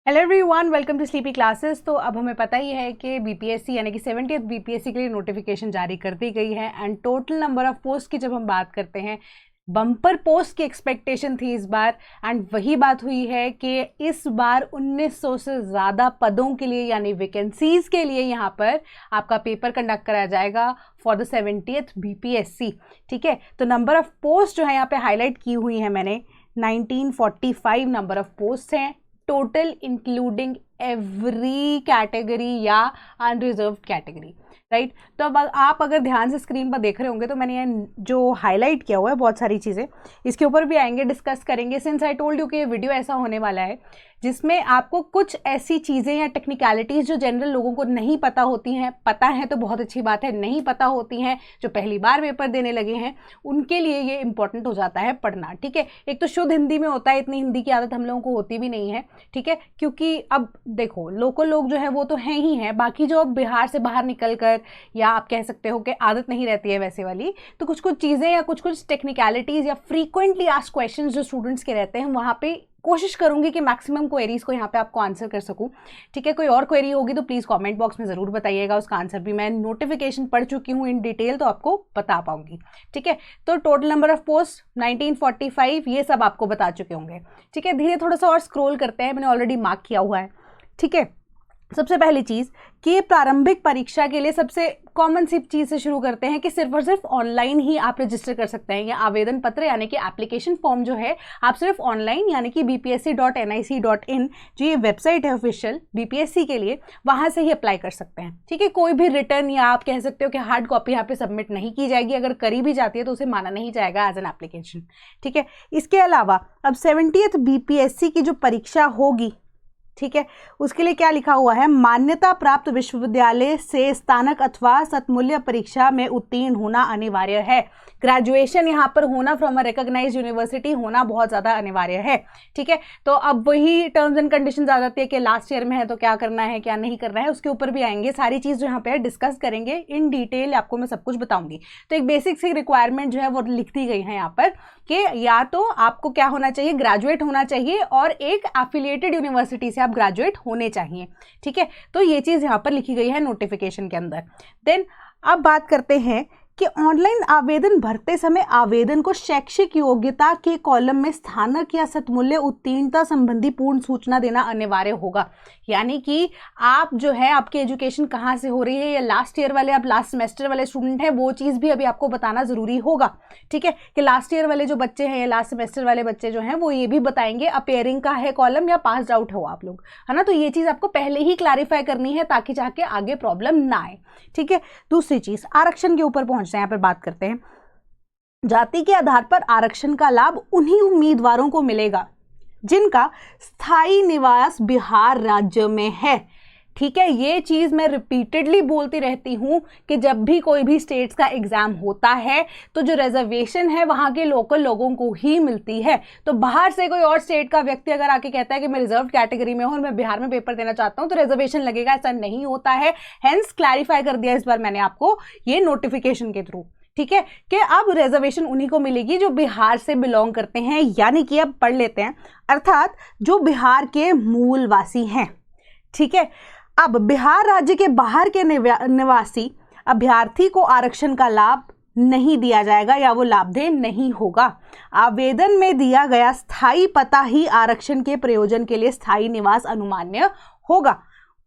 Hello everyone, welcome to sleepy classes. तो अब हमें पता ही है कि बीपीएससी यानी कि 70th बीपीएससी के लिए नोटिफिकेशन जारी कर दी गई है and total number of post की जब हम बात करते हैं, बम्पर पोस्ट की एक्सपेक्टेशन थी इस बार एंड वही बात हुई है कि इस बार 1900 से ज़्यादा पदों के लिए यानी वैकेंसीज़ के लिए यहाँ पर आपका पेपर कंडक्ट कराया जाएगा फॉर द 70th बीपीएससी। ठीक है, तो नंबर ऑफ पोस्ट जो है यहाँ पे हाईलाइट की हुई है मैंने, 1945 नंबर ऑफ पोस्ट हैं टोटल, इंक्लूडिंग एवरी कैटेगरी या अनरिजर्व कैटेगरी, राइट। तो अब आप अगर ध्यान से स्क्रीन पर देख रहे होंगे तो मैंने ये जो हाईलाइट किया हुआ है बहुत सारी चीज़ें, इसके ऊपर भी आएंगे, डिस्कस करेंगे। सिंस आई टोल्ड यू कि ये वीडियो ऐसा होने वाला है जिसमें आपको कुछ ऐसी चीज़ें या टेक्निकलिटीज़ जो जनरल लोगों को नहीं पता होती हैं, पता है तो बहुत अच्छी बात है, नहीं पता होती हैं जो पहली बार पेपर देने लगे हैं उनके लिए ये इंपॉर्टेंट हो जाता है पढ़ना। ठीक है, एक तो शुद्ध हिंदी में होता है, इतनी हिंदी की आदत हम लोगों को होती भी नहीं है। ठीक है, क्योंकि अब देखो लोकल लोग जो है वो तो हैं ही हैं, बाकी जो अब बिहार से बाहर निकल कर या आप कह सकते हो कि आदत नहीं रहती है वैसे वाली, तो कुछ कुछ चीज़ें या कुछ कुछ टेक्निकलिटीज़ या फ्रीक्वेंटली आस्क्ड क्वेश्चंस जो स्टूडेंट्स के रहते हैं वहाँ पे कोशिश करूंगी कि मैक्सिमम क्वेरीज को यहाँ पे आपको आंसर कर सकूं। ठीक है, कोई और क्वेरी होगी तो प्लीज़ कमेंट बॉक्स में ज़रूर बताइएगा, उसका आंसर भी मैं नोटिफिकेशन पढ़ चुकी हूँ इन डिटेल तो आपको बता पाऊंगी। ठीक है, तो टोटल नंबर ऑफ पोस्ट 1945 ये सब आपको बता चुके होंगे। ठीक है, धीरे थोड़ा सा और स्क्रॉल करते हैं, मैंने ऑलरेडी मार्क किया हुआ है। ठीक है, सबसे पहली चीज़ कि प्रारंभिक परीक्षा के लिए सबसे कॉमन सी चीज़ से शुरू करते हैं कि सिर्फ और सिर्फ ऑनलाइन ही आप रजिस्टर कर सकते हैं, या आवेदन पत्र यानी कि एप्लीकेशन फॉर्म जो है आप सिर्फ ऑनलाइन यानी कि bpsc.nic.in जो ये वेबसाइट है ऑफिशियल बीपीएससी के लिए, वहाँ से ही अप्लाई कर सकते हैं। ठीक है, कोई भी रिटर्न या आप कह सकते हो कि हार्ड कॉपी यहाँ पे सबमिट नहीं की जाएगी, अगर करी भी जाती है तो उसे माना नहीं जाएगा एज एन एप्लीकेशन। ठीक है, इसके अलावा अब 70th बीपीएससी की जो परीक्षा होगी, ठीक है, उसके लिए क्या लिखा हुआ है, मान्यता प्राप्त विश्वविद्यालय से स्नातक अथवा शतमूल्य परीक्षा में उत्तीर्ण होना अनिवार्य है। ग्रेजुएशन यहाँ पर होना फ्रॉम अ रिकॉग्नाइज्ड यूनिवर्सिटी होना बहुत ज़्यादा अनिवार्य है। ठीक है, तो अब वही टर्म्स एंड कंडीशंस आ जाती है कि लास्ट ईयर में है तो क्या करना है क्या नहीं करना है, उसके ऊपर भी आएंगे, सारी चीज़ जो यहाँ पे डिस्कस करेंगे इन डिटेल, आपको मैं सब कुछ बताऊंगी। तो एक बेसिक सी रिक्वायरमेंट जो है वो लिख दी गई है यहाँ पर कि या तो आपको क्या होना चाहिए, ग्रेजुएट होना चाहिए और एक एफिलिएटेड यूनिवर्सिटी से आप ग्रेजुएट होने चाहिए। ठीक है, तो ये चीज़ यहाँ पर लिखी गई है नोटिफिकेशन के अंदर। देन अब बात करते हैं कि ऑनलाइन आवेदन भरते समय आवेदन को शैक्षिक योग्यता के कॉलम में स्नातक या शतमूल्य उत्तीर्णता संबंधी पूर्ण सूचना देना अनिवार्य होगा। यानी कि आप जो है आपकी एजुकेशन कहाँ से हो रही है, या लास्ट ईयर वाले आप लास्ट सेमेस्टर वाले स्टूडेंट हैं, वो चीज़ भी अभी आपको बताना ज़रूरी होगा। ठीक है, कि लास्ट ईयर वाले जो बच्चे हैं या लास्ट सेमेस्टर वाले बच्चे जो हैं वो ये भी बताएंगे अपेयरिंग का है कॉलम या पास आउट हो आप लोग, है ना। तो ये चीज़ आपको पहले ही क्लैरिफाई करनी है ताकि जाके आगे प्रॉब्लम ना आए। ठीक है, दूसरी चीज़ आरक्षण के ऊपर पहुँचते हैं, यहाँ पर बात करते हैं। जाति के आधार पर आरक्षण का लाभ उन्हीं उम्मीदवारों को मिलेगा जिनका स्थायी निवास बिहार राज्य में है। ठीक है, ये चीज़ मैं रिपीटेडली बोलती रहती हूँ कि जब भी कोई भी स्टेट्स का एग्ज़ाम होता है तो जो रिजर्वेशन है वहाँ के लोकल लोगों को ही मिलती है। तो बाहर से कोई और स्टेट का व्यक्ति अगर आके कहता है कि मैं रिजर्व कैटेगरी में हूँ और मैं बिहार में पेपर देना चाहता हूँ तो रिजर्वेशन लगेगा, ऐसा नहीं होता है। हेंस क्लैरिफाई कर दिया इस बार मैंने आपको ये नोटिफिकेशन के थ्रू। ठीक है, कि अब रिजर्वेशन उन्हीं को मिलेगी जो बिहार से बिलोंग करते हैं, यानी कि अब पढ़ लेते हैं, अर्थात जो बिहार के मूलवासी हैं। ठीक है, अब बिहार राज्य के बाहर के निवासी अभ्यर्थी को आरक्षण का लाभ नहीं दिया जाएगा या वो लाभदेय नहीं होगा। आवेदन में दिया गया स्थायी पता ही आरक्षण के प्रयोजन के लिए स्थायी निवास अनुमान्य होगा।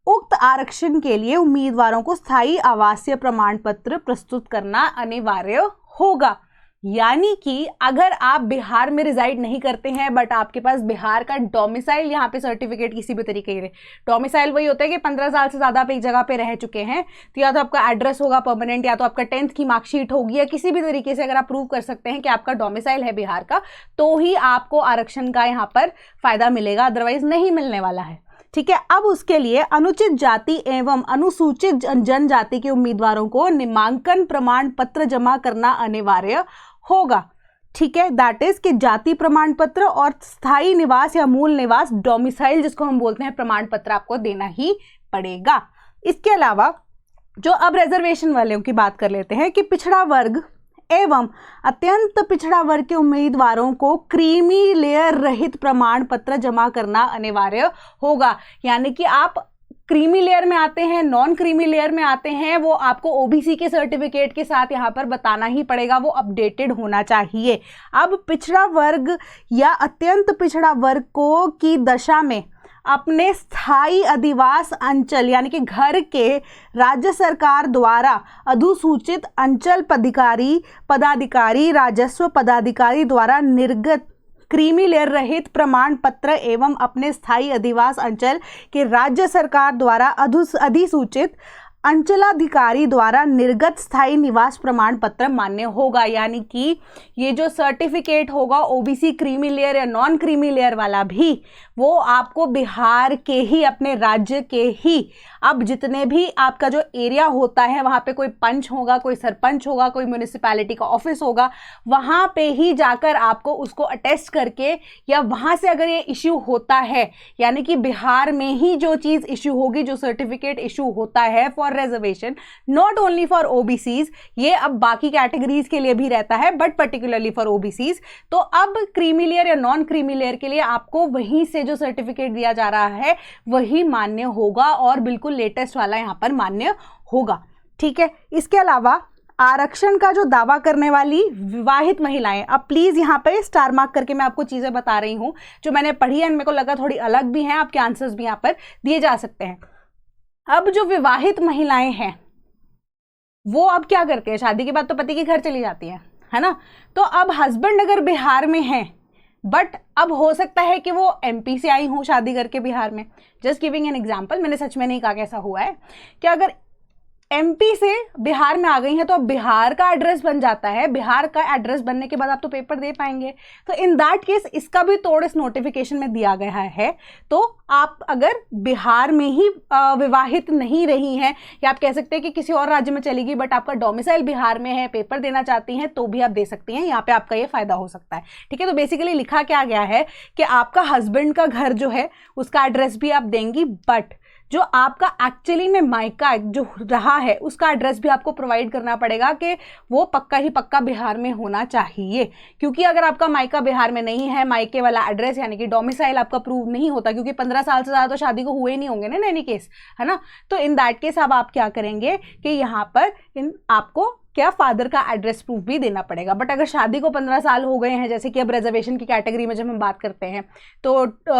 उक्त आरक्षण के लिए उम्मीदवारों को स्थायी आवासीय प्रमाण पत्र प्रस्तुत करना अनिवार्य होगा। यानी कि अगर आप बिहार में रिजाइड नहीं करते हैं बट आपके पास बिहार का डोमिसाइल यहाँ पे सर्टिफिकेट किसी भी तरीके के, डोमिसाइल वही होता है कि 15 साल से ज़्यादा आप एक जगह पे रह चुके हैं, तो या तो आपका एड्रेस होगा परमानेंट, या तो आपका 10th की मार्कशीट होगी, या किसी भी तरीके से अगर आप प्रूव कर सकते हैं कि आपका डोमिसाइल है बिहार का, तो ही आपको आरक्षण का यहाँ पर फायदा मिलेगा, अदरवाइज नहीं मिलने वाला है। ठीक है, अब उसके लिए अनुचित जाति एवं अनुसूचित जनजाति के उम्मीदवारों को नामांकन प्रमाण पत्र जमा करना अनिवार्य होगा। ठीक है, दैट इज कि जाति प्रमाण पत्र और स्थायी निवास या मूल निवास डोमिसाइल जिसको हम बोलते हैं प्रमाण पत्र आपको देना ही पड़ेगा। इसके अलावा जो अब रिजर्वेशन वालों की बात कर लेते हैं कि पिछड़ा वर्ग एवं अत्यंत पिछड़ा वर्ग के उम्मीदवारों को क्रीमी लेयर रहित प्रमाण पत्र जमा करना अनिवार्य होगा। यानी कि आप क्रीमी लेयर में आते हैं, नॉन क्रीमी लेयर में आते हैं, वो आपको ओबीसी के सर्टिफिकेट के साथ यहाँ पर बताना ही पड़ेगा, वो अपडेटेड होना चाहिए। अब पिछड़ा वर्ग या अत्यंत पिछड़ा वर्ग को की दशा में अपने स्थायी अधिवास अंचल यानी कि घर के राज्य सरकार द्वारा अधिसूचित अंचल पदाधिकारी राजस्व पदाधिकारी द्वारा निर्गत क्रीमी लेयर रहित प्रमाण पत्र एवं अपने स्थायी अधिवास अंचल के राज्य सरकार द्वारा अधिसूचित अंचलाधिकारी द्वारा निर्गत स्थायी निवास प्रमाण पत्र मान्य होगा। यानी कि ये जो सर्टिफिकेट होगा ओबीसी क्रीमी लेयर या नॉन क्रीमी लेयर वाला भी, वो आपको बिहार के ही, अपने राज्य के ही, अब जितने भी आपका जो एरिया होता है वहाँ पे कोई पंच होगा, कोई सरपंच होगा, कोई म्यूनिसिपैलिटी का ऑफिस होगा, वहाँ पे ही जाकर आपको उसको अटेस्ट करके, या वहाँ से अगर ये इश्यू होता है, यानी कि बिहार में ही जो चीज़ इश्यू होगी, जो सर्टिफिकेट इश्यू होता है for reservation, not only for OBCs, ये अब बाकी कैटेगरीज के लिए भी रहता है बट पर्टिकुलरली फॉर ओबीसीज। तो अब क्रीमी लेयर या नॉन क्रीमी लेयर के लिए आपको वहीं से जो सर्टिफिकेट दिया जा रहा है वही मान्य होगा और बिल्कुल लेटेस्ट वाला यहाँ पर मान्य होगा। ठीक है, इसके अलावा आरक्षण का जो दावा करने वाली विवाहित महिलाएं, अब प्लीज यहाँ पे स्टार मार्क करके मैं आपको चीजें बता रही हूँ जो मैंने पढ़ी है, मेरे को लगा थोड़ी अलग भी हैं, आपके आंसर्स भी यहाँ पर दिए जा सकते हैं। अब जो विवाहित महिलाएं हैं वो अब क्या करती है, शादी के बाद तो पति के घर चली जाती है ना। तो अब हस्बैंड अगर बिहार में है, बट अब हो सकता है कि वो एमपी से आई हूँ शादी करके बिहार में, जस्ट गिविंग एन एग्जांपल, मैंने सच में नहीं कहा कैसा हुआ है, कि अगर एमपी से बिहार में आ गई हैं तो अब बिहार का एड्रेस बन जाता है। बिहार का एड्रेस बनने के बाद आप तो पेपर दे पाएंगे, तो इन दैट केस इसका भी तोड़ इस नोटिफिकेशन में दिया गया है। तो आप अगर बिहार में ही विवाहित नहीं रही हैं, या आप कह सकते हैं कि किसी और राज्य में चलेगी बट आपका डोमिसाइल बिहार में है, पेपर देना चाहती हैं, तो भी आप दे सकती हैं, यहाँ पे आपका ये फायदा हो सकता है। ठीक है, तो बेसिकली लिखा क्या गया है कि आपका हस्बैंड का घर जो है उसका एड्रेस भी आप देंगी, बट जो आपका एक्चुअली में मायका जो रहा है उसका एड्रेस भी आपको प्रोवाइड करना पड़ेगा कि वो पक्का ही पक्का बिहार में होना चाहिए। क्योंकि अगर आपका मायका बिहार में नहीं है, मायके वाला एड्रेस यानी कि डोमिसाइल आपका प्रूव नहीं होता, क्योंकि 15 साल से ज़्यादा तो शादी को हुए नहीं होंगे ना एनी केस, है ना। तो इन दैट केस अब आप क्या करेंगे कि यहाँ पर आपको क्या फादर का एड्रेस प्रूफ भी देना पड़ेगा। बट अगर शादी को 15 साल हो गए हैं, जैसे कि अब रिजर्वेशन की कैटेगरी में जब हम बात करते हैं तो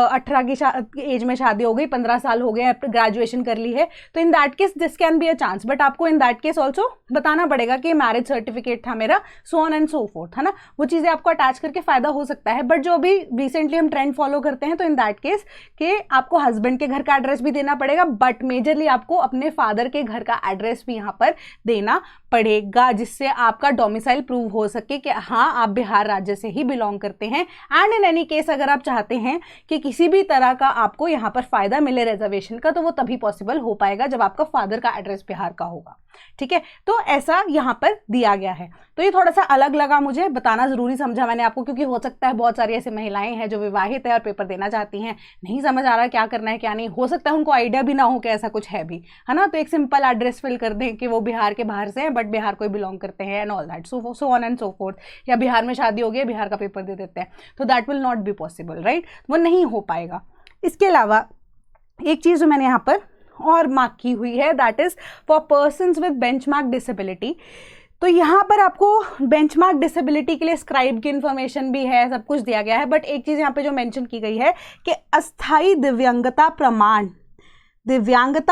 18 की एज में शादी हो गई, 15 साल हो गए, ग्रेजुएशन कर ली है, तो in that case this can be a chance, but आपको इन दैट केस ऑल्सो बताना पड़ेगा कि मैरिज सर्टिफिकेट था मेरा, so on and so fourth, है ना। वो चीज़ें आपको अटैच करके फायदा हो सकता है। बट जो अभी रिसेंटली हम ट्रेंड फॉलो करते हैं, तो इन दैट केस कि आपको हस्बैंड के घर का एड्रेस भी देना पड़ेगा, बट मेजरली आपको अपने फादर के घर का एड्रेस भी यहाँ पर देना पड़ेगा, जिससे आपका डोमिसाइल प्रूव हो सके कि हाँ आप बिहार राज्य से ही बिलोंग करते हैं। एंड इन एनी केस अगर आप चाहते हैं कि किसी भी तरह का आपको यहाँ पर फायदा मिले रिजर्वेशन का, तो वो तभी पॉसिबल हो पाएगा जब आपका फादर का एड्रेस बिहार का होगा। ठीक है, तो ऐसा यहाँ पर दिया गया है। तो ये थोड़ा सा अलग लगा, मुझे बताना जरूरी समझा मैंने आपको, क्योंकि हो सकता है बहुत सारी ऐसी महिलाएं हैं जो विवाहित है और पेपर देना चाहती हैं, नहीं समझ आ रहा क्या करना है क्या नहीं, हो सकता है उनको आइडिया भी ना हो कि ऐसा कुछ है भी, है ना। तो एक सिंपल एड्रेस फिल कर दें कि वो बिहार के बाहर से हैं बट बिहार को बिलोंग करते हैं and all that, so on and so fourth, या बिहार में शादी हो गई, बिहार का पेपर दे देते हैं, तो that will not be possible, right, वो नहीं हो पाएगा। इसके अलावा एक चीज़ जो मैंने यहाँ पर और मार्क की हुई है, that is for persons with benchmark disability. तो यहाँ पर आपको बेंचमार्क डिसेबिलिटी के लिए स्क्राइब की इंफॉर्मेशन भी है, सब कुछ दिया गया है, बट एक चीज़ यहाँ पे जो मेंशन की गई है कि अस्थायी दिव्यांगता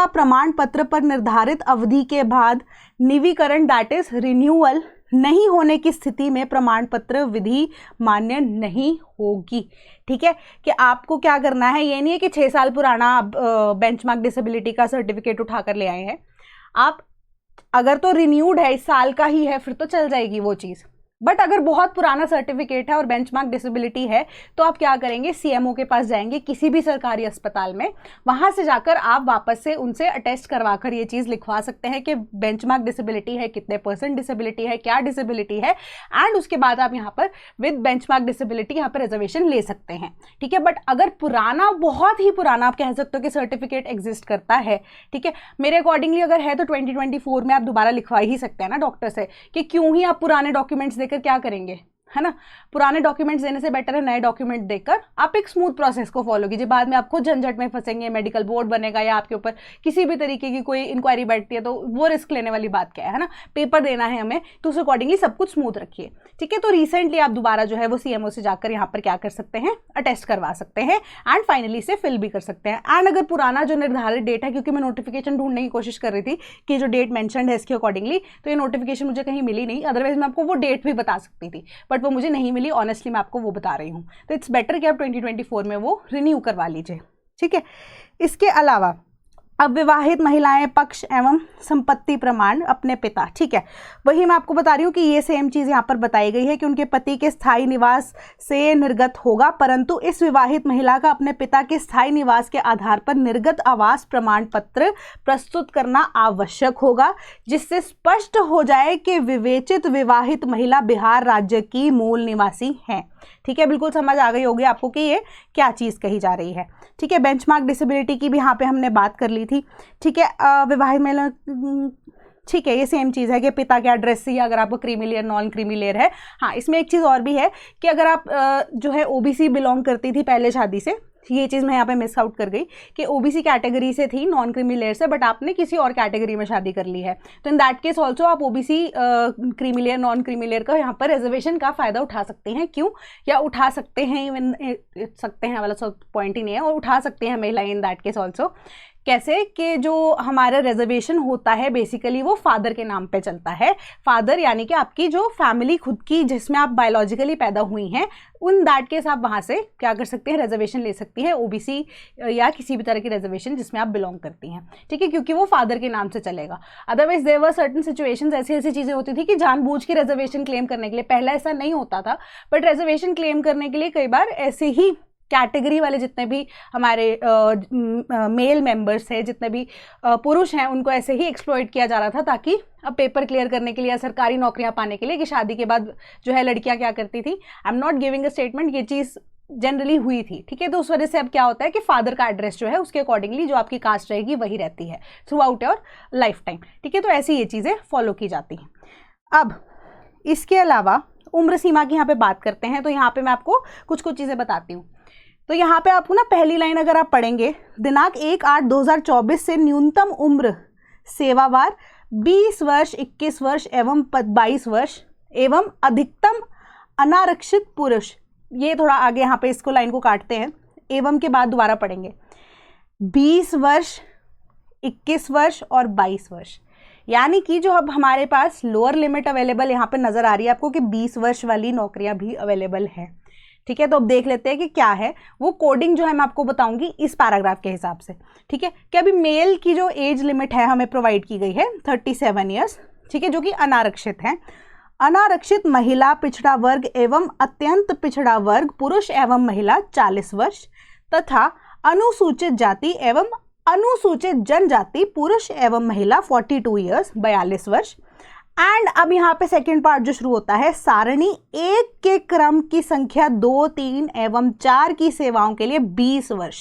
प्रमाण पत्र पर निर्धारित अवधि के बाद नवीकरण दैट इज रिन्यूअल नहीं होने की स्थिति में प्रमाण पत्र विधि मान्य नहीं होगी। ठीक है, कि आपको क्या करना है, ये नहीं है कि 6 साल पुराना बेंचमार्क डिसेबिलिटी का सर्टिफिकेट उठाकर ले आए हैं आप, अगर तो रिन्यूड है, इस साल का ही है, फिर तो चल जाएगी वो चीज़, बट अगर बहुत पुराना सर्टिफिकेट है और बेंचमार्क डिसेबिलिटी है तो आप क्या करेंगे, सीएमओ के पास जाएंगे किसी भी सरकारी अस्पताल में, वहां से जाकर आप वापस से उनसे अटेस्ट करवाकर ये चीज़ लिखवा सकते हैं कि बेंचमार्क डिसेबिलिटी है, कितने % डिसेबिलिटी है, क्या डिसेबिलिटी है, एंड उसके बाद आप यहाँ पर विद बेंचमार्क डिसेबिलिटी यहाँ पर रिजर्वेशन ले सकते हैं। ठीक है, बट अगर पुराना, बहुत ही पुराना आप कह सकते हो कि सर्टिफिकेट एग्जिस्ट करता है, ठीक है, मेरे अकॉर्डिंगली अगर है तो 2024 में आप दोबारा लिखवा ही सकते हैं ना डॉक्टर से, कि क्यों ही आप पुराने डॉक्यूमेंट्स देकर क्या करेंगे, है ना। पुराने डॉक्यूमेंट्स देने से बेटर है नए डॉक्यूमेंट देकर आप एक स्मूथ प्रोसेस को फॉलो कीजिए। बाद में आप खुद झंझट में फंसेंगे, मेडिकल बोर्ड बनेगा या आपके ऊपर किसी भी तरीके की कोई इंक्वायरी बैठती है तो वो रिस्क लेने वाली बात क्या है ना। पेपर देना है हमें तो उस अकॉर्डिंगली सब कुछ स्मूथ रखिए। ठीक है, तो रिसेंटली आप दोबारा जो है वो सीएमओ से जाकर यहाँ पर क्या कर सकते हैं, अटेस्ट करवा सकते हैं एंड फाइनली इसे फिल भी कर सकते हैं। एंड अगर पुराना जो निर्धारित डेट है, क्योंकि मैं नोटिफिकेशन ढूंढने की कोशिश कर रही थी कि जो डेट मेंशन्ड है इसके अकॉर्डिंगली, तो ये नोटिफिकेशन मुझे कहीं मिली नहीं, अदरवाइज मैं आपको वो डेट भी बता सकती थी, बट वो मुझे नहीं मिली। ऑनेस्टली मैं आपको वो बता रही हूँ, तो इट्स बेटर कि आप 2024 में वो रिन्यू करवा लीजिए। ठीक है, इसके अलावा अब विवाहित महिलाएं पक्ष एवं संपत्ति प्रमाण अपने पिता, ठीक है, वही मैं आपको बता रही हूँ कि ये सेम चीज़ यहाँ पर बताई गई है कि उनके पति के स्थायी निवास से निर्गत होगा, परंतु इस विवाहित महिला का अपने पिता के स्थायी निवास के आधार पर निर्गत आवास प्रमाण पत्र प्रस्तुत करना आवश्यक होगा, जिससे स्पष्ट हो जाए कि विवेचित विवाहित महिला बिहार राज्य की मूल निवासी है। ठीक है, बिल्कुल समझ आ गई होगी आपको कि ये क्या चीज़ कही जा रही है। ठीक है, बेंचमार्क डिसेबिलिटी की भी यहाँ पे हमने बात कर ली थी। ठीक है, विवाहित महिला, ठीक है, ये सेम चीज़ है कि पिता के एड्रेस से, अगर आपको creamy layer non creamy layer है। हाँ, इसमें एक चीज़ और भी है कि अगर आप जो है ओबीसी बिलोंग करती थी पहले शादी से, ये चीज़ मैं यहाँ पे मिस आउट कर गई कि ओबीसी कैटेगरी से थी, नॉन क्रीमी लेयर से, बट आपने किसी और कैटेगरी में शादी कर ली है, तो इन दैट केस ऑल्सो आप OBC creamy layer non creamy layer का यहाँ पर रिजर्वेशन का फ़ायदा उठा सकते हैं। क्यों, या उठा सकते हैं, इवन सकते हैं वाला सब पॉइंट ही नहीं है, और उठा सकते हैं महिलाएं इन दैट केस ऑल्सो। कैसे कि जो हमारा रिजर्वेशन होता है बेसिकली वो फादर के नाम पे चलता है। फादर यानी कि आपकी जो फैमिली खुद की जिसमें आप बायोलॉजिकली पैदा हुई हैं, उन दैट केस आप वहाँ से क्या कर सकते हैं, रिजर्वेशन ले सकती हैं, ओबीसी या किसी भी तरह की रिजर्वेशन जिसमें आप बिलोंग करती हैं। ठीक है, क्योंकि वो फादर के नाम से चलेगा। Otherwise there were certain situations, ऐसी ऐसी चीज़ें होती थी कि जानबूझ के रिजर्वेशन क्लेम करने के लिए, पहले ऐसा नहीं होता था, बट रिजर्वेशन क्लेम करने के लिए कई बार ऐसे ही कैटेगरी वाले जितने भी हमारे मेल मेंबर्स हैं, जितने भी पुरुष हैं, उनको ऐसे ही एक्सप्लॉइट किया जा रहा था, ताकि अब पेपर क्लियर करने के लिए या सरकारी नौकरियां पाने के लिए, कि शादी के बाद जो है लड़कियां क्या करती थी। I am not giving a statement, ये चीज़ जनरली हुई थी। ठीक है, तो उस वजह से अब क्या होता है कि फादर का एड्रेस जो है उसके अकॉर्डिंगली जो आपकी कास्ट रहेगी वही रहती है through out your life time. ठीक है, तो ऐसी ये चीज़ें फॉलो की जाती हैं। अब इसके अलावा उम्र सीमा की यहाँ पे बात करते हैं, तो यहाँ पे मैं आपको कुछ कुछ चीज़ें बताती हूँ। तो यहाँ पे आपको ना पहली लाइन अगर आप पढ़ेंगे, दिनांक 1/8/2024 से न्यूनतम उम्र सेवावार 20 वर्ष, 21 वर्ष एवं 22 वर्ष एवं अधिकतम अनारक्षित पुरुष, ये थोड़ा आगे यहाँ पे इसको लाइन को काटते हैं, एवं के बाद दोबारा पढ़ेंगे 20 वर्ष, 21 वर्ष और 22 वर्ष, यानी कि जो अब हमारे पास लोअर लिमिट अवेलेबल यहाँ पे नजर आ रही है आपको कि 20 वर्ष वाली नौकरियां भी अवेलेबल हैं। ठीक है, तो अब देख लेते हैं कि क्या है वो कोडिंग, जो है मैं आपको बताऊंगी इस पैराग्राफ के हिसाब से। ठीक है, कि अभी मेल की जो एज लिमिट है हमें प्रोवाइड की गई है 37 ईयर्स, ठीक है, जो कि अनारक्षित है। अनारक्षित महिला, पिछड़ा वर्ग एवं अत्यंत पिछड़ा वर्ग पुरुष एवं महिला 40 वर्ष तथा अनुसूचित जाति एवं अनुसूचित जनजाति पुरुष एवं महिला 42 ईयर्स 42 वर्ष। एंड अब यहाँ पे सेकेंड पार्ट जो शुरू होता है, सारणी 1 के क्रम की संख्या 2, 3 एवं 4 की सेवाओं के लिए 20 वर्ष।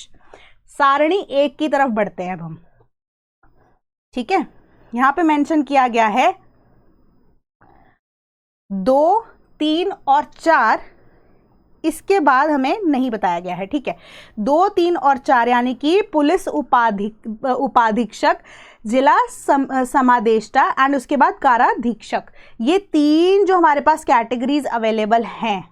सारणी 1 की तरफ बढ़ते हैं अब हम। ठीक है, यहाँ पे मेंशन किया गया है 2, 3 और 4, इसके बाद हमें नहीं बताया गया है। ठीक है, 2, 3 और 4 यानी कि पुलिस उपाधीक्षक, जिला समादेष्टा एंड उसके बाद काराधीक्षक, ये 3 जो हमारे पास कैटेगरीज अवेलेबल हैं,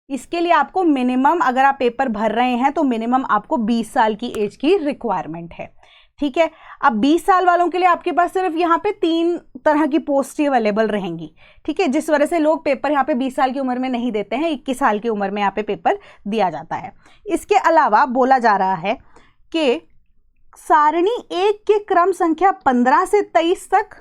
इसके लिए आपको मिनिमम, अगर आप पेपर भर रहे हैं तो मिनिमम आपको 20 साल की एज की रिक्वायरमेंट है। ठीक है, अब 20 साल वालों के लिए आपके पास सिर्फ यहाँ पे 3 तरह की पोस्ट ही अवेलेबल रहेंगी। ठीक है, जिस वजह से लोग पेपर यहाँ पे 20 साल की उम्र में नहीं देते हैं, 21 साल की उम्र में यहाँ पे पेपर दिया जाता है। इसके अलावा बोला जा रहा है कि सारणी 1 के क्रम संख्या 15 से 23 तक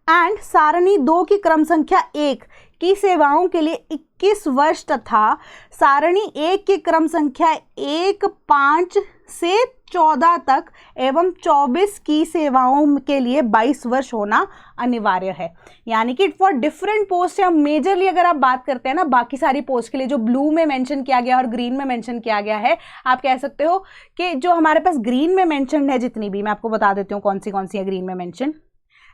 एंड सारणी 2 की क्रम संख्या 1 की सेवाओं के लिए 21 वर्ष तथा सारणी 1 की क्रम संख्या 1, 5 से 14 तक एवं 24 की सेवाओं के लिए 22 वर्ष होना अनिवार्य है। यानी कि फॉर डिफरेंट पोस्ट या मेजरली अगर आप बात करते हैं ना बाकी सारी पोस्ट के लिए जो ब्लू में मेंशन किया गया और ग्रीन में मेंशन किया गया है, आप कह सकते हो कि जो हमारे पास ग्रीन में मेंशन है जितनी भी, मैं आपको बता देती हूँ कौन सी है ग्रीन में मेंशन।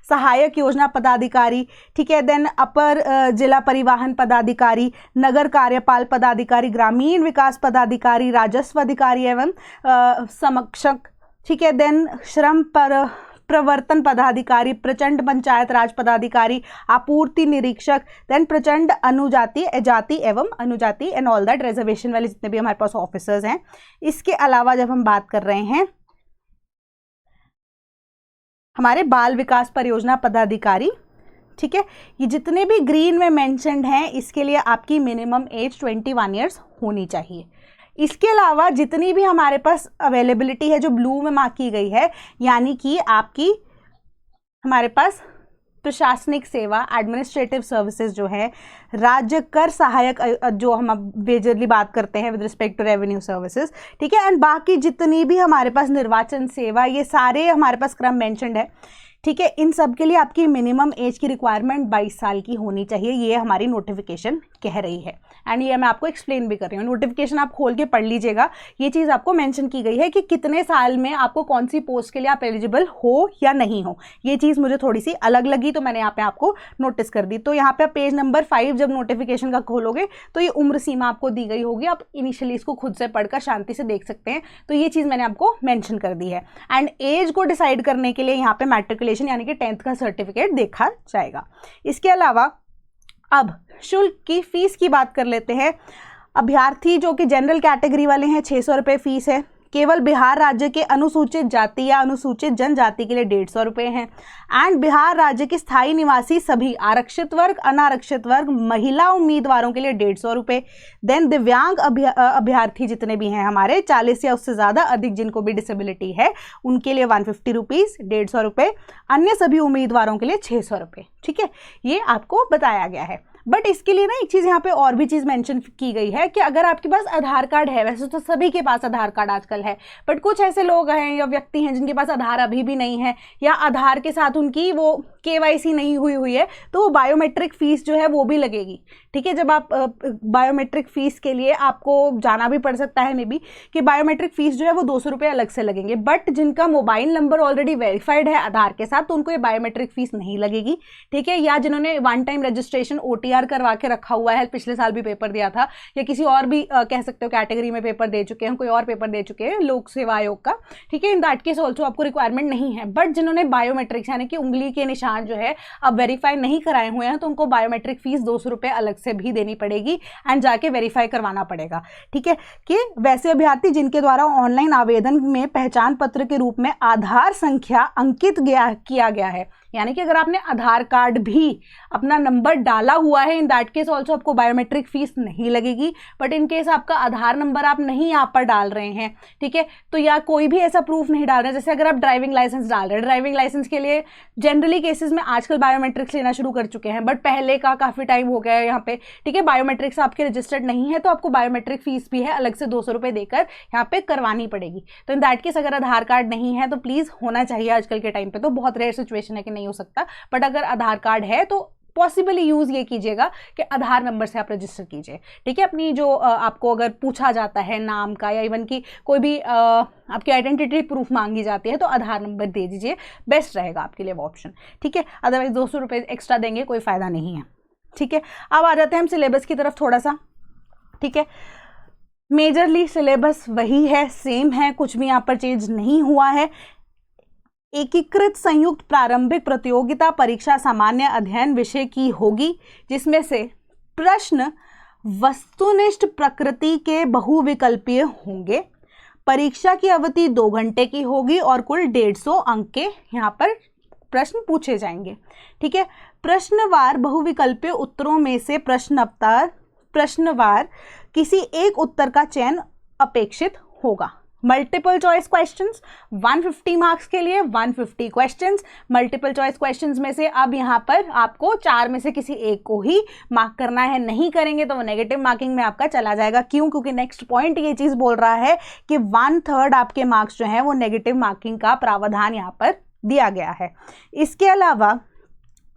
सहायक योजना पदाधिकारी, ठीक है, देन अपर जिला परिवहन पदाधिकारी, नगर कार्यपाल पदाधिकारी, ग्रामीण विकास पदाधिकारी, राजस्व अधिकारी एवं समक्षक, ठीक है, देन श्रम प्रवर्तन पदाधिकारी, प्रचंड पंचायत राज पदाधिकारी, आपूर्ति निरीक्षक, देन प्रचंड अनुजाति, जाति एवं अनुजाति एंड ऑल दैट, रिजर्वेशन वाले जितने भी हमारे पास ऑफिसर्स हैं। इसके अलावा जब हम बात कर रहे हैं हमारे बाल विकास परियोजना पदाधिकारी, ठीक है, ये जितने भी ग्रीन में मेंशन्ड हैं इसके लिए आपकी मिनिमम एज 21 ईयर्स होनी चाहिए। इसके अलावा जितनी भी हमारे पास अवेलेबिलिटी है जो ब्लू में मार्क की गई है, यानी कि आपकी हमारे पास प्रशासनिक सेवा, एडमिनिस्ट्रेटिव सर्विसेज जो है, राज्य कर सहायक जो हम अब मेजरली बात करते हैं with respect to revenue services, ठीक है, एंड बाकी जितनी भी हमारे पास निर्वाचन सेवा, ये सारे हमारे पास क्रम मेंशन्ड है, ठीक है। इन सब के लिए आपकी मिनिमम एज की रिक्वायरमेंट 22 साल की होनी चाहिए, ये हमारी नोटिफिकेशन कह रही है। एंड ये मैं आपको एक्सप्लेन भी कर रही हूँ, नोटिफिकेशन आप खोल के पढ़ लीजिएगा, ये चीज़ आपको मेंशन की गई है कि कितने साल में आपको कौन सी पोस्ट के लिए आप एलिजिबल हो या नहीं हो। ये चीज़ मुझे थोड़ी सी अलग लगी तो मैंने यहाँ पे आपको नोटिस कर दी। तो यहाँ पे पेज नंबर 5 जब नोटिफिकेशन का खोलोगे तो ये उम्र सीमा आपको दी गई होगी, आप इनिशियली इसको खुद से पढ़कर शांति से देख सकते हैं। तो ये चीज़ मैंने आपको मैंशन कर दी है। एंड एज को डिसाइड करने के लिए यहाँ पे मैट्रिकुलेशन यानी कि 10th का सर्टिफिकेट देखा जाएगा। इसके अलावा अब शुल्क की फीस की बात कर लेते हैं। अभ्यर्थी जो कि जनरल कैटेगरी वाले हैं 600 रुपये फीस है। केवल बिहार राज्य के अनुसूचित जाति या अनुसूचित जनजाति के लिए 150 रुपये हैं। एंड बिहार राज्य के स्थायी निवासी सभी आरक्षित वर्ग, अनारक्षित वर्ग, महिला उम्मीदवारों के लिए 150 रुपये। देन दिव्यांग अभ्यर्थी जितने भी हैं हमारे 40 या उससे ज़्यादा अधिक जिनको भी डिसेबिलिटी है उनके लिए 150 रुपीज़, 150 रुपये। अन्य सभी उम्मीदवारों के लिए 600 रुपये, ठीक है, ये आपको बताया गया है। बट इसके लिए ना एक चीज़ यहाँ पे और भी चीज़ मेंशन की गई है कि अगर आपके पास आधार कार्ड है, वैसे तो सभी के पास आधार कार्ड आजकल है, बट कुछ ऐसे लोग हैं या व्यक्ति हैं जिनके पास आधार अभी भी नहीं है या आधार के साथ उनकी वो KYC नहीं हुई है, तो वो बायोमेट्रिक फ़ीस जो है वो भी लगेगी, ठीक है। जब आप बायोमेट्रिक फ़ीस के लिए आपको जाना भी पड़ सकता है मे बी कि बायोमेट्रिक फ़ीस जो है वो 200 रुपये अलग से लगेंगे। बट जिनका मोबाइल नंबर ऑलरेडी वेरीफाइड है आधार के साथ तो उनको ये बायोमेट्रिक फ़ीस नहीं लगेगी, ठीक है। या जिन्होंने वन टाइम रजिस्ट्रेशन OTR करवा के रखा हुआ है, पिछले साल भी पेपर दिया था, या किसी और भी कह सकते हो कैटेगरी में पेपर दे चुके हैं, कोई और पेपर दे चुके हैं लोक सेवा आयोग का, ठीक है, इन दैट केस ऑल्सो आपको रिक्वायरमेंट नहीं है। बट जिन्होंने बायोमेट्रिक्स यानी कि उंगली के निशान जो है अब वेरीफाई नहीं कराए हुए हैं तो उनको बायोमेट्रिक फीस 200 रुपये अलग से भी देनी पड़ेगी एंड जाके वेरीफाई करवाना पड़ेगा, ठीक है। कि वैसे अभ्यर्थी जिनके द्वारा ऑनलाइन आवेदन में पहचान पत्र के रूप में आधार संख्या अंकित किया गया है, यानी कि अगर आपने आधार कार्ड भी अपना नंबर डाला हुआ है इन दैट केस ऑल्सो आपको बायोमेट्रिक फीस नहीं लगेगी। बट इन केस आपका आधार नंबर आप नहीं यहाँ पर डाल रहे हैं, ठीक है, तो या कोई भी ऐसा प्रूफ नहीं डाल रहे, जैसे अगर आप ड्राइविंग लाइसेंस डाल रहे हैं, ड्राइविंग लाइसेंस के लिए जनरली केसेस में आजकल बायोमेट्रिक्स लेना शुरू कर चुके हैं, बट पहले का काफ़ी टाइम हो गया है यहाँ पे, ठीक है। बायोमेट्रिक्स आपके रजिस्टर्ड नहीं है तो आपको बायोमेट्रिक फीस भी है अलग से 200 रुपये देकर यहाँ पे करवानी पड़ेगी। तो इन दैट केस अगर आधार कार्ड नहीं है तो प्लीज़ होना चाहिए, आजकल के टाइम पे तो बहुत रेयर सिचुएशन है कि नहीं हो सकता, बट अगर आधार कार्ड है तो पॉसिबली यूज़ ये कीजिएगा कि आधार नंबर से आप रजिस्टर कीजिए, ठीक है। अपनी जो आपको अगर पूछा जाता है नाम का या इवन की कोई भी आपकी आइडेंटिटी प्रूफ मांगी जाती है तो आधार नंबर दे दीजिए, बेस्ट रहेगा आपके लिए वो ऑप्शन, ठीक है। अदरवाइज 200 रुपये एक्स्ट्रा देंगे कोई फ़ायदा नहीं है, ठीक है। अब आ जाते हैं हम सिलेबस की तरफ थोड़ा सा, ठीक है। मेजरली सिलेबस वही है, सेम है, कुछ भी यहाँ पर चेंज नहीं हुआ है। एकीकृत संयुक्त प्रारंभिक प्रतियोगिता परीक्षा सामान्य अध्ययन विषय की होगी, जिसमें से प्रश्न वस्तुनिष्ठ प्रकृति के बहुविकल्पीय होंगे। परीक्षा की अवधि 2 घंटे की होगी और कुल 150 अंक के यहाँ पर प्रश्न पूछे जाएंगे, ठीक है। प्रश्नवार बहुविकल्पीय उत्तरों में से प्रश्नवार किसी एक उत्तर का चयन अपेक्षित होगा, मल्टीपल चॉइस क्वेश्चंस 150 मार्क्स के लिए 150 क्वेश्चंस। मल्टीपल चॉइस क्वेश्चंस में से अब यहाँ पर आपको 4 में से किसी एक को ही मार्क करना है, नहीं करेंगे तो वो नेगेटिव मार्किंग में आपका चला जाएगा। क्यों? क्योंकि नेक्स्ट पॉइंट ये चीज बोल रहा है कि 1/3 आपके मार्क्स जो है वो नेगेटिव मार्किंग का प्रावधान यहाँ पर दिया गया है। इसके अलावा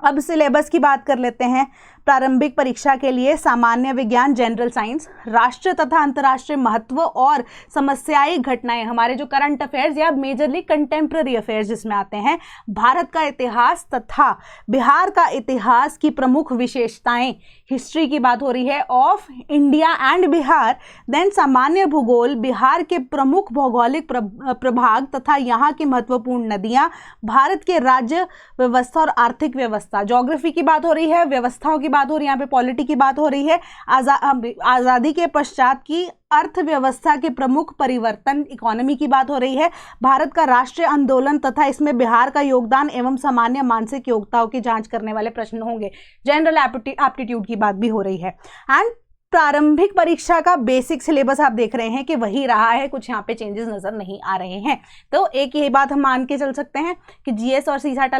अब सिलेबस की बात कर लेते हैं। प्रारंभिक परीक्षा के लिए सामान्य विज्ञान, जनरल साइंस, राष्ट्रीय तथा अंतर्राष्ट्रीय महत्व और समस्याई घटनाएं, हमारे जो करंट अफेयर्स या मेजरली कंटेम्प्रेरी अफेयर्स जिसमें आते हैं, भारत का इतिहास तथा बिहार का इतिहास की प्रमुख विशेषताएं, हिस्ट्री की बात हो रही है of India and Bihar. Then सामान्य भूगोल, बिहार के प्रमुख भौगोलिक प्रभाग तथा यहाँ की महत्वपूर्ण नदियां, भारत के राज्य व्यवस्था और आर्थिक व्यवस्था। ज्योग्राफी की बात हो रही है, व्यवस्थाओं की बात हो रही है, यहाँ पे पॉलिटी की बात हो रही है, आज़ादी के पश्चात की अर्थव्यवस्था के प्रमुख परिवर्तन, इकोनॉमी की बात हो रही है, भारत का राष्ट्रीय आंदोलन तथा इसमें बिहार का योगदान एवं सामान्य मानसिक योग्यताओं की जांच करने वाले प्रश्न होंगे। जनरल एप्टीट्यूड की बात भी हो रही है। एंड प्रारंभिक परीक्षा का बेसिक सिलेबस आप देख रहे हैं कि वही रहा है, कुछ यहाँ पे चेंजेस नजर नहीं आ रहे हैं। तो एक यही बात हम मान के चल सकते हैं कि जीएस और सीसैट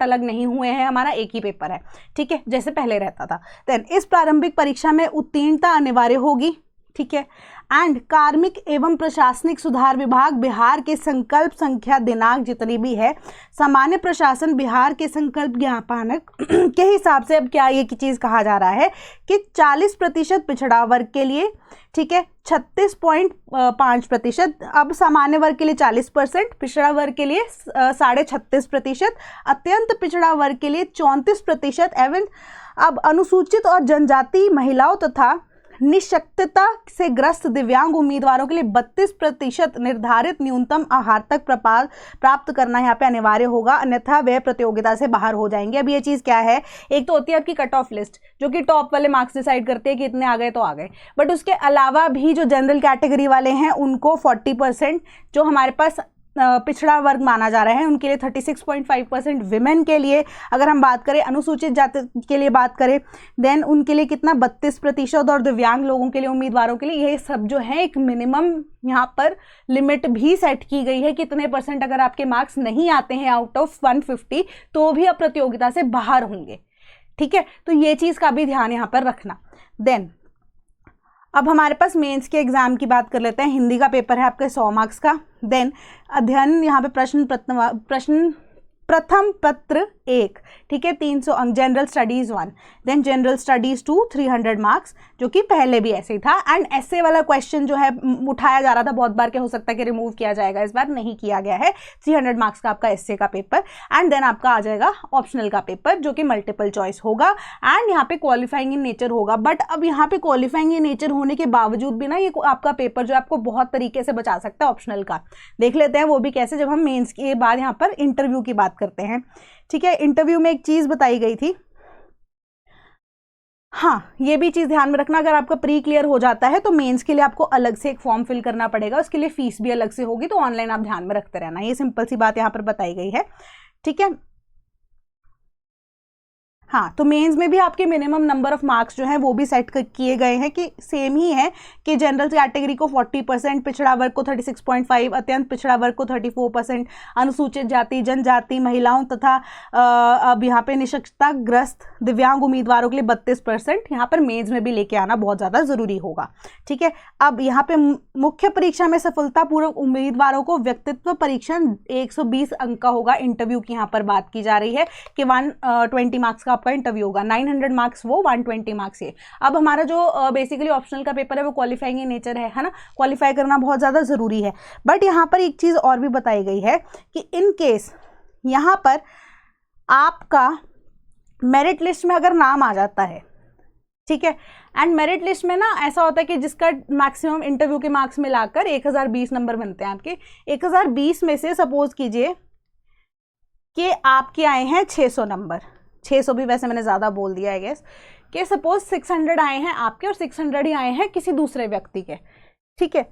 अलग नहीं हुए हैं, हमारा एक ही पेपर है, ठीक है, जैसे पहले रहता था। देन इस प्रारंभिक परीक्षा में उत्तीर्णता अनिवार्य होगी, ठीक है। एंड कार्मिक एवं प्रशासनिक सुधार विभाग बिहार के संकल्प संख्या दिनांक जितनी भी है, सामान्य प्रशासन बिहार के संकल्प ज्ञापनक के हिसाब से अब क्या ये की चीज़ कहा जा रहा है कि 40% पिछड़ा वर्ग के लिए, ठीक है, 36.5%, अब सामान्य वर्ग के लिए 40%, पिछड़ा वर्ग के लिए 36.5%, अत्यंत पिछड़ा वर्ग के लिए 34% एवं अब अनुसूचित और जनजाति महिलाओं तथा निशक्तता से ग्रस्त दिव्यांग उम्मीदवारों के लिए 32% निर्धारित न्यूनतम आहार तक प्राप्त करना यहाँ पे अनिवार्य होगा, अन्यथा वे प्रतियोगिता से बाहर हो जाएंगे। अब ये चीज़ क्या है, एक तो होती है आपकी कट ऑफ लिस्ट जो कि टॉप वाले मार्क्स डिसाइड करते हैं कि इतने आ गए तो आ गए, बट उसके अलावा भी जो जनरल कैटेगरी वाले हैं उनको 40%, जो हमारे पास पिछड़ा वर्ग माना जा रहा है उनके लिए 36.5%, विमेन के लिए अगर हम बात करें, अनुसूचित जाति के लिए बात करें, देन उनके लिए कितना 32%, और दिव्यांग लोगों के लिए, उम्मीदवारों के लिए, ये सब जो है एक मिनिमम यहाँ पर लिमिट भी सेट की गई है, कितने परसेंट अगर आपके मार्क्स नहीं आते हैं आउट ऑफ 150 तो भी आप प्रतियोगिता से बाहर होंगे, ठीक है। तो ये चीज़ का भी ध्यान यहाँ पर रखना। देन अब हमारे पास मेंस के एग्जाम की बात कर लेते हैं। हिंदी का पेपर है आपके 100 मार्क्स का। देन अध्ययन, यहाँ पे प्रथम पत्र 1, ठीक है, 300 अंक, general studies 1, then general studies 2 300 marks, जो कि पहले भी ऐसे ही था। एंड ऐसे वाला क्वेश्चन जो है उठाया जा रहा था बहुत बार, क्या हो सकता है कि रिमूव किया जाएगा, इस बार नहीं किया गया है। 300 मार्क्स का आपका एसए का पेपर, एंड देन आपका आ जाएगा ऑप्शनल का पेपर जो कि मल्टीपल चॉइस होगा, एंड यहाँ पे क्वालिफाइंग इन नेचर होगा। बट अब यहाँ पे क्वालिफाइंग इन नेचर होने के बावजूद भी ना ये आपका पेपर जो है आपको बहुत तरीके से बचा सकता है ऑप्शनल का। देख लेते हैं वो भी कैसे, जब हम मेन्स के बाद यहाँ पर इंटरव्यू की बात करते हैं, ठीक है। इंटरव्यू में एक चीज बताई गई थी, हाँ, ये भी चीज़ ध्यान में रखना, अगर आपका प्री क्लियर हो जाता है तो मेंस के लिए आपको अलग से एक फॉर्म फिल करना पड़ेगा, उसके लिए फीस भी अलग से होगी, तो ऑनलाइन आप ध्यान में रखते रहना। ये सिंपल सी बात यहाँ पर बताई गई है, ठीक है। हाँ, तो मेंस में भी आपके मिनिमम नंबर ऑफ मार्क्स जो है वो भी सेट किए गए हैं कि सेम ही है कि जनरल कैटेगरी को 40%, पिछड़ा वर्ग को 36.5%, अत्यंत पिछड़ा वर्ग को 34%, अनुसूचित जाति, जनजाति, महिलाओं तथा अब यहाँ पे निशक्तता ग्रस्त दिव्यांग उम्मीदवारों के लिए 32%, यहाँ पर मेंस में भी लेके आना बहुत ज़्यादा ज़रूरी होगा, ठीक है। अब यहाँ पे मुख्य परीक्षा में सफलतापूर्वक उम्मीदवारों को व्यक्तित्व परीक्षण 120 अंक का होगा। इंटरव्यू की यहाँ पर बात की जा रही है कि 120 मार्क्स का आपका इंटरव्यू होगा, 900 मार्क्स वो, 120 मार्क्स ये। अब हमारा जो बेसिकली ऑप्शनल का पेपर है वो क्वालिफाइंग इन नेचर है ना, क्वालिफाई करना बहुत ज़्यादा ज़रूरी है। बट यहाँ पर एक चीज़ और भी बताई गई है कि इन केस यहाँ पर आपका मेरिट लिस्ट में अगर नाम आ जाता है, ठीक है, एंड मेरिट लिस्ट में ना ऐसा होता है कि जिसका मैक्सिमम इंटरव्यू के मार्क्स मिलाकर 1020 नंबर बनते हैं आपके, 1020 में से सपोज कीजिए कि आपके आए हैं 600 नंबर, 600 भी वैसे मैंने ज़्यादा बोल दिया है गेस, कि सपोज 600 आए हैं आपके और 600 ही आए हैं किसी दूसरे व्यक्ति के, ठीक है।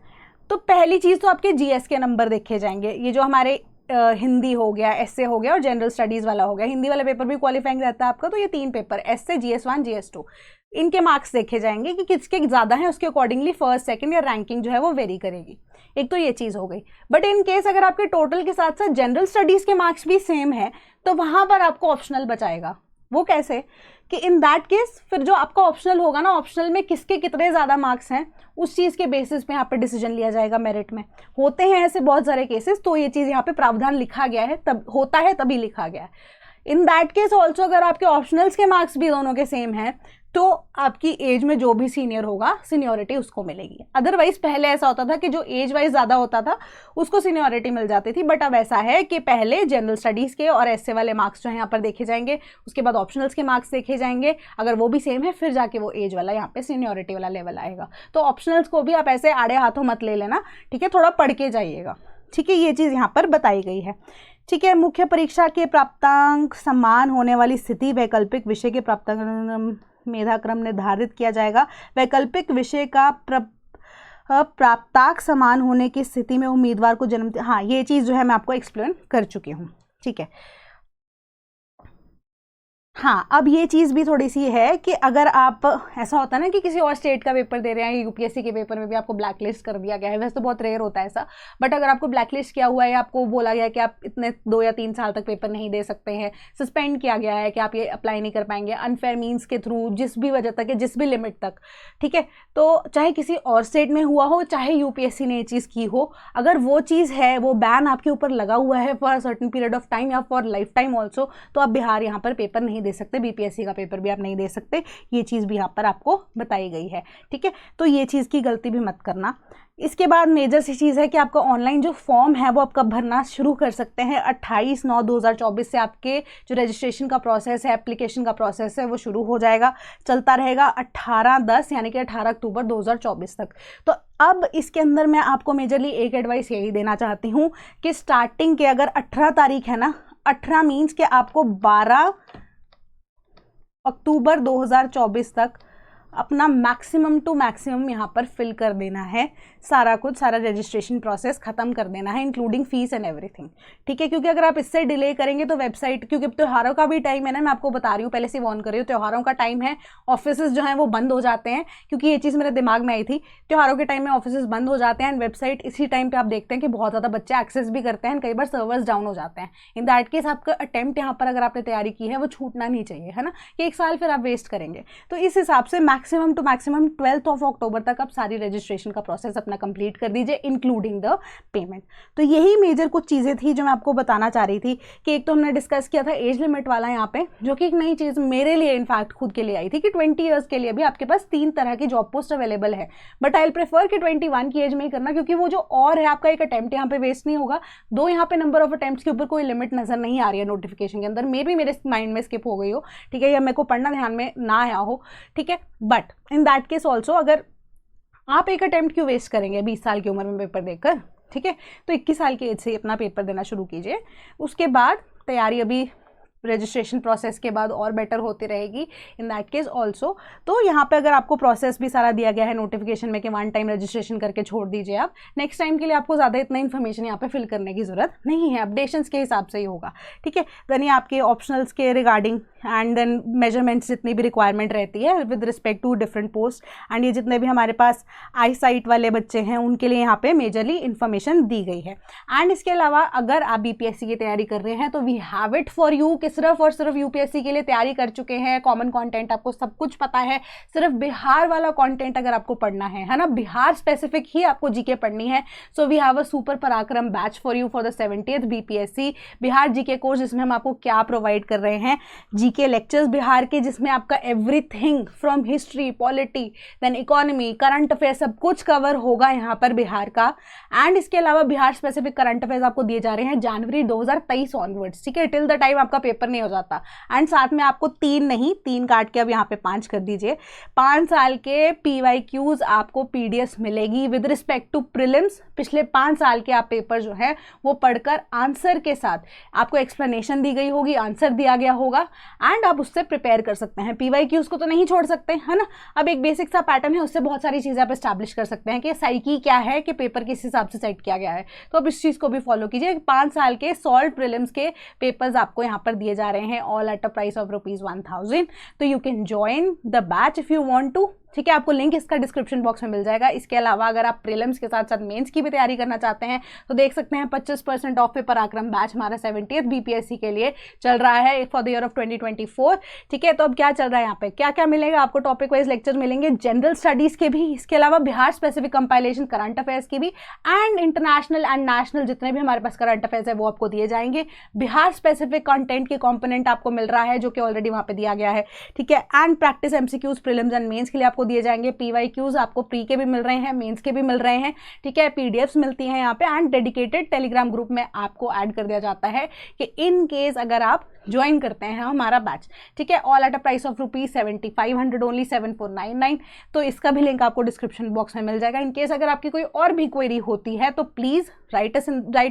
तो पहली चीज़ तो आपके जीएस के नंबर देखे जाएंगे, ये जो हमारे हिंदी हो गया, एसए हो गया और जनरल स्टडीज़ वाला हो गया। हिंदी वाला पेपर भी क्वालिफाइंग रहता है आपका, तो ये 3 पेपर, एसए, जीएस 1, जीएस 2, इनके मार्क्स देखे जाएंगे कि किसके ज़्यादा हैं, उसके अकॉर्डिंगली फर्स्ट सेकंड या रैंकिंग जो है वो वेरी करेगी। एक तो ये चीज़ हो गई। बट इन केस अगर आपके टोटल के साथ साथ जनरल स्टडीज़ के मार्क्स भी सेम है तो वहाँ पर आपको ऑप्शनल बचाएगा। वो कैसे कि इन दैट केस फिर जो आपका ऑप्शनल होगा ना, ऑप्शनल में किसके कितने ज़्यादा मार्क्स हैं उस चीज़ के बेसिस पे यहाँ पे डिसीजन लिया जाएगा मेरिट में। होते हैं ऐसे बहुत सारे केसेस, तो ये चीज़ यहाँ पे प्रावधान लिखा गया है, तब होता है तभी लिखा गया है। इन दैट केस ऑल्सो अगर आपके ऑप्शनल्स के मार्क्स भी दोनों के सेम हैं तो आपकी एज में जो भी सीनियर होगा सीनियरिटी उसको मिलेगी। अदरवाइज पहले ऐसा होता था कि जो एज वाइज ज़्यादा होता था उसको सीनियरिटी मिल जाती थी, बट अब ऐसा है कि पहले जनरल स्टडीज़ के और ऐसे वाले मार्क्स जो है यहाँ पर देखे जाएंगे, उसके बाद ऑप्शनल्स के मार्क्स देखे जाएंगे, अगर वो भी सेम है फिर जाके वो एज वाला यहाँ पे सीनियरिटी वाला लेवल आएगा। तो ऑप्शनल्स को भी आप ऐसे आड़े हाथों मत ले लेना, ठीक है, थोड़ा पढ़ के जाइएगा, ठीक है, ये चीज़ यहाँ पर बताई गई है। ठीक है, मुख्य परीक्षा के प्राप्तांक समान होने वाली स्थिति वैकल्पिक विषय के प्राप्तांक मेधाक्रम निर्धारित किया जाएगा। वैकल्पिक विषय का प्राप्तांक समान होने की स्थिति में उम्मीदवार को जन्म, हाँ ये चीज़ जो है मैं आपको एक्सप्लेन कर चुकी हूँ, ठीक है। हाँ, अब ये चीज़ भी थोड़ी सी है कि अगर आप, ऐसा होता है ना कि किसी और स्टेट का पेपर दे रहे हैं, यूपीएससी के पेपर में भी आपको ब्लैक लिस्ट कर दिया गया है, वैसे तो बहुत रेयर होता है ऐसा, बट अगर आपको ब्लैक लिस्ट किया हुआ है, आपको बोला गया है कि आप इतने 2 या 3 साल तक पेपर नहीं दे सकते हैं, सस्पेंड किया गया है कि आप ये अप्लाई नहीं कर पाएंगे अनफेयर मीन्स के थ्रू, जिस भी वजह तक है, जिस भी लिमिट तक, ठीक है, तो चाहे किसी और स्टेट में हुआ हो, चाहे यूपीएससी ने ये चीज़ की हो, अगर वो चीज़ है, वो बैन आपके ऊपर लगा हुआ है for certain period of time या फॉर लाइफ टाइम ऑल्सो, तो आप बिहार यहाँ पर पेपर नहीं दे सकते, बीपीएससी का पेपर भी आप नहीं दे सकते, ये चीज़ भी यहाँ पर आपको बताई गई है, ठीक है। तो ये चीज़ की गलती भी मत करना। इसके बाद मेजर सी चीज़ है कि आपका ऑनलाइन जो फॉर्म है वो आपका भरना शुरू कर सकते हैं 28/9/2024 से। आपके जो रजिस्ट्रेशन का प्रोसेस है, एप्लीकेशन का प्रोसेस है, वो शुरू हो जाएगा, चलता रहेगा 18/10 यानी कि 18 अक्टूबर 2024 तक। तो अब इसके अंदर मैं आपको मेजरली एक एडवाइस यही देना चाहती हूँ कि स्टार्टिंग के अगर 18 तारीख है ना, 18 मीन्स के आपको 12 अक्टूबर 2024 तक अपना मैक्सिमम टू मैक्सिमम यहाँ पर फिल कर देना है, सारा कुछ, सारा रजिस्ट्रेशन प्रोसेस ख़त्म कर देना है, इंक्लूडिंग फीस एंड एवरीथिंग, ठीक है। क्योंकि अगर आप इससे डिले करेंगे तो वेबसाइट, क्योंकि त्योहारों का भी टाइम है ना, मैं आपको बता रही हूँ, पहले से वार्न कर रही हूँ, त्योहारों का टाइम है, ऑफिसेज जो हैं वो बंद हो जाते हैं, क्योंकि ये चीज़ मेरे दिमाग में आई थी, त्योहारों के टाइम में ऑफिसेज बंद हो जाते हैं एंड वेबसाइट इसी टाइम पर आप देखते हैं कि बहुत ज़्यादा बच्चे एक्सेस भी करते हैं, कई बार सर्वर्स डाउन हो जाते हैं। इन दैट केस आपका अटैम्प्ट यहाँ पर अगर आपने तैयारी की है वो छूटना नहीं चाहिए, है ना, कि 1 साल फिर आप वेस्ट करेंगे। तो इस हिसाब से मैक्सिमम टू मैक्सिमम 12 अक्टूबर तक आप सारी रजिस्ट्रेशन का प्रोसेस अपना कंप्लीट कर दीजिए, इंक्लूडिंग द पेमेंट। तो यही मेजर कुछ चीज़ें थी जो मैं आपको बताना चाह रही थी कि एक तो हमने डिस्कस किया था एज लिमिट वाला यहाँ पे, जो कि एक नई चीज़ मेरे लिए इनफैक्ट खुद के लिए आई थी कि 20 ईयर्स के लिए भी आपके पास 3 तरह की जॉब पोस्ट अवेलेबल है, बट आई प्रेफर कि 21 की एज में ही करना, क्योंकि वो जो और है आपका एक अटेम्प्ट यहाँ पे वेस्ट नहीं होगा। 2 यहाँ पे नंबर ऑफ अटेम्प्ट्स के ऊपर कोई लिमिट नजर नहीं आ रही है नोटिफिकेशन के अंदर, मे भी मेरे माइंड में स्किप हो गई हो, ठीक है, या मेरे को पढ़ना ध्यान में ना आया हो, ठीक है। But in that case also अगर आप एक अटेम्प्ट क्यों वेस्ट करेंगे 20 साल की उम्र में पेपर देकर, ठीक है, तो 21 साल की एज से ही अपना पेपर देना शुरू कीजिए। उसके बाद तैयारी अभी रजिस्ट्रेशन प्रोसेस के बाद और बेटर होती रहेगी इन दैट केस ऑल्सो। तो यहाँ पे अगर आपको प्रोसेस भी सारा दिया गया है नोटिफिकेशन में कि 1 टाइम रजिस्ट्रेशन करके छोड़ दीजिए आप, नेक्स्ट टाइम के लिए आपको ज़्यादा इतना इन्फॉर्मेशन यहाँ पे फिल करने की ज़रूरत नहीं है, अपडेशंस के हिसाब से ही होगा, ठीक है। देन ये आपके ऑप्शनल्स के रिगार्डिंग एंड देन मेजरमेंट्स जितनी भी रिक्वायरमेंट रहती है with respect to different post, and ये जितने भी हमारे पास आई साइट वाले बच्चे हैं उनके लिए यहाँ पे मेजरली इन्फॉर्मेशन दी गई है। एंड इसके अलावा अगर आप बीपीएससी की तैयारी कर रहे हैं तो we have it for you कि सिर्फ और सिर्फ यूपीएससी के लिए तैयारी कर चुके हैं, कॉमन कंटेंट आपको सब कुछ पता है, सिर्फ बिहार वाला कंटेंट अगर आपको पढ़ना है ना, बिहार स्पेसिफिक ही आपको जीके पढ़नी है। So we have a super Parakram batch for you for the 70th BPSC Bihar GK course, जिसमें हम आपको क्या प्रोवाइड कर रहे हैं, जीके लेक्चर्स बिहार के, जिसमें आपका everything from history, polity, then economy, current affair सब कुछ कवर होगा यहाँ पर बिहार का। एंड इसके अलावा बिहार स्पेसिफिक करंट अफेयर्स आपको दिए जा रहे हैं जनवरी 2023 ऑनवर्ड्स, ठीक है, टिल द टाइम आपका पेपर नहीं हो जाता। एंड साथ में आपको 3 काट के अब यहाँ पे 5 कर दीजिए, 5 साल के PYQs आपको PDF मिलेगी विद रिस्पेक्ट टू प्रीलिम्स। पिछले 5 साल के आप पेपर जो है वो पढ़कर आंसर के साथ आपको एक्सप्लेनेशन दी गई होगी, आंसर दिया गया होगा एंड आप उससे प्रिपेयर कर सकते हैं। PYQs को तो नहीं छोड़ सकते, है ना। अब एक बेसिक सा पैटर्न है, उससे बहुत सारी चीज़ें आप एस्टैब्लिश कर सकते हैं कि साइकी क्या है, कि पेपर किस हिसाब से सेट किया गया है। तो अब इस चीज़ को भी फॉलो कीजिए। 5 साल के सॉल्व प्रीलिम्स के पेपर्स आपको यहाँ पर दिए दिए जा रहे हैं, all at a price of ₹1000। तो you can join the batch if you want to, ठीक है। आपको लिंक इसका डिस्क्रिप्शन बॉक्स में मिल जाएगा। इसके अलावा अगर आप प्रीलिम्स के साथ साथ मेंस की भी तैयारी करना चाहते हैं तो देख सकते हैं 25% ऑफ पे पराक्रम बैच हमारा 70th बीपीएससी के लिए चल रहा है फॉर द ईयर ऑफ 2024, ठीक है। तो अब क्या चल रहा है यहाँ पे, क्या क्या मिलेगा आपको, टॉपिक वाइज लेक्चर मिलेंगे, जनरल स्टडीज के भी, इसके अलावा Bihar specific compilation current affairs की भी, एंड इंटरनेशनल एंड नेशनल जितने भी हमारे पास करंट अफेयर्स है वो आपको दिए जाएंगे। बिहार स्पेसिफिक कंटेंट के कॉम्पोनेंट आपको मिल रहा है जो कि ऑलरेडी वहाँ पे दिया गया है, ठीक है। And practice MCQs prelims and mains के लिए आपको दिए जाएंगे, PYQs आपको प्री के भी मिल रहे हैं, मेंस के भी मिल रहे हैं, ठीक है। PDFs मिलती हैं यहाँ पे, एंड डेडिकेटेड टेलीग्राम ग्रुप में आपको ऐड कर दिया जाता है कि इन केस अगर आप ज्वाइन करते हैं हमारा बैच, ठीक है, all at a price of ₹7500 only, 7499। तो इसका भी लिंक आपको डिस्क्रिप्शन बॉक्स में मिल जाएगा। इन केस अगर आपकी कोई और भी क्वेरी होती है तो please write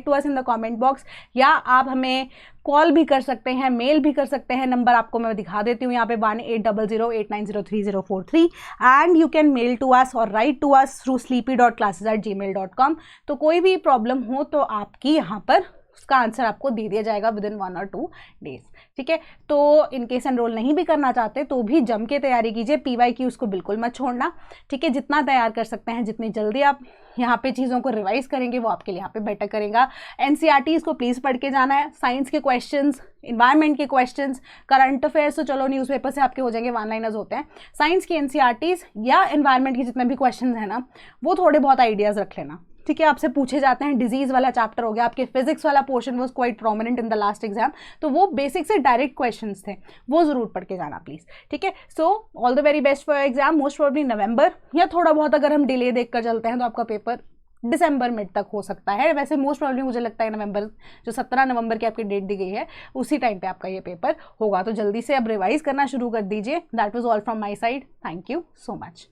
to us in the comment box, या आप हमें कॉल भी कर सकते हैं, मेल भी कर सकते हैं। नंबर आपको मैं दिखा देती हूँ यहाँ पे 1800890343, and you can mail to us और write to us through sleepy.classes@gmail.com। तो कोई भी प्रॉब्लम हो तो आपकी यहाँ पर उसका आंसर आपको दे दिया जाएगा विद इन 1 और 2 डेज, ठीक है। तो इनकेस एनरोल नहीं भी करना चाहते तो भी जम के तैयारी कीजिए, PYQ उसको बिल्कुल मत छोड़ना, ठीक है। जितना तैयार कर सकते हैं, जितनी जल्दी आप यहाँ पे चीज़ों को रिवाइज करेंगे वो आपके लिए यहाँ पे बेटर करेगा। NCERTs को प्लीज़ पढ़ के जाना है, साइंस के क्वेश्चंस, इन्वायरमेंट के क्वेश्चंस, करंट अफेयर्स तो चलो न्यूज़पेपर से आपके हो जाएंगे, वन लाइनर्स होते हैं। साइंस की NCERTs या इन्वायरमेंट के जितने भी क्वेश्चन हैं ना, वो थोड़े बहुत आइडियाज़ रख लेना, ठीक है। आपसे पूछे जाते हैं, डिजीज वाला चैप्टर हो गया, आपके फिजिक्स वाला portion was quite prominent in the last exam, तो वो बेसिक से डायरेक्ट क्वेश्चंस थे, वो जरूर पढ़ के जाना प्लीज, ठीक है। So all the very best for your exam, most probably November, या थोड़ा बहुत अगर हम डिले देखकर चलते हैं तो आपका पेपर दिसंबर मिड तक हो सकता है। वैसे मोस्ट प्रॉब्लम मुझे लगता है नवंबर, जो 17 नवंबर की आपकी डेट दी गई है उसी टाइम पे आपका ये पेपर होगा। तो जल्दी से अब रिवाइज करना शुरू कर दीजिए। That was all from my side, thank you so much.